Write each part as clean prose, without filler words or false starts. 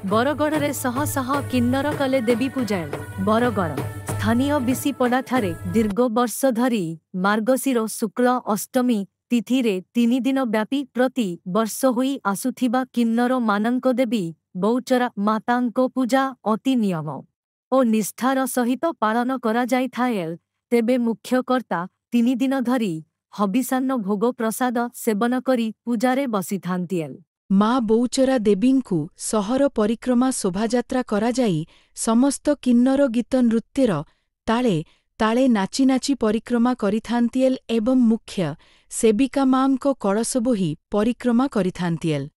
बरगढ़ शह शह किन्नर कले देवी पूजा। बरगढ़ स्थानीय बिसीपड़ा ठारे दीर्घ वर्ष धरी मार्गशीर शुक्ल अष्टमी तिथि रे 3 दिन व्यापी प्रति वर्ष होई आसुथिबा किन्नर मानंक देवी बौचरा मातांको पूजा अति नियम और निष्ठार सहित पालन करा जाई थाए। तेबे मुख्यकर्ता 3 दिन धरी हबिषान्न भोग प्रसाद सेवन करी पूजारे बसी थांती। माँ बौचरा देवींकु सहर परिक्रमा शोभायात्रा करा जाई समस्त किन्नर गीत नृत्यर ताले ताले नाची नाची परिक्रमा करिथांतिएल एवं मुख्य सेविका मांको कळस बोही परिक्रमा करिथांतिएल।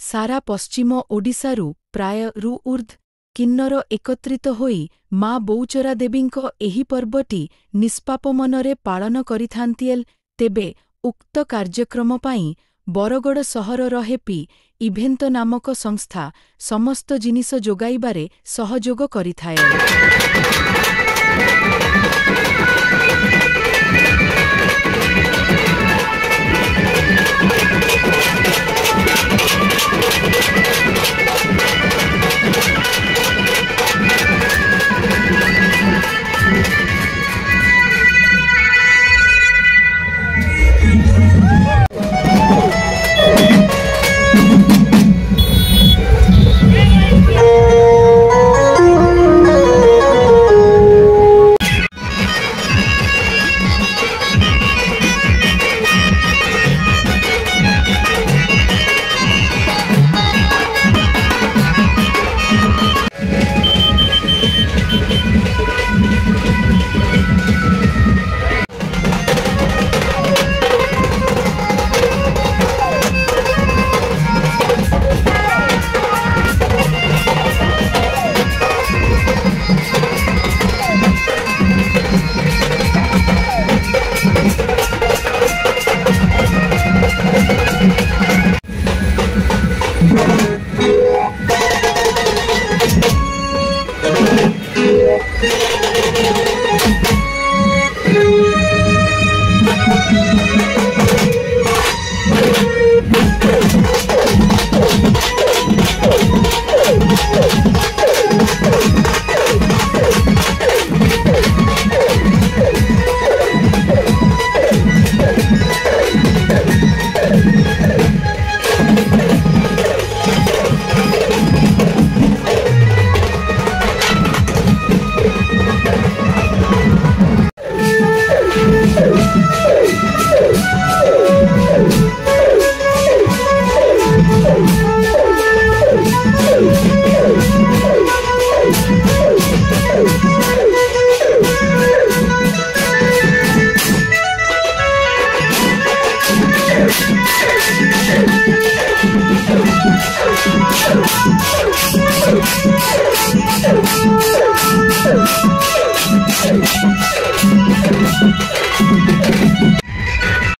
सारा पश्चिम ओडिशारु प्राय रु ऊर्ध्व किन्नर एकत्रित होई माँ बौचरा देवींको एही पर्वटी निष्पाप मनरे पालन करिथांतिएल। तेबे उक्त कार्यक्रम पाई बरगढ़ सहरर हेपी इभेंट नामक संस्था समस्त जिनिस जोगाइबारे सहयोग करिथाए।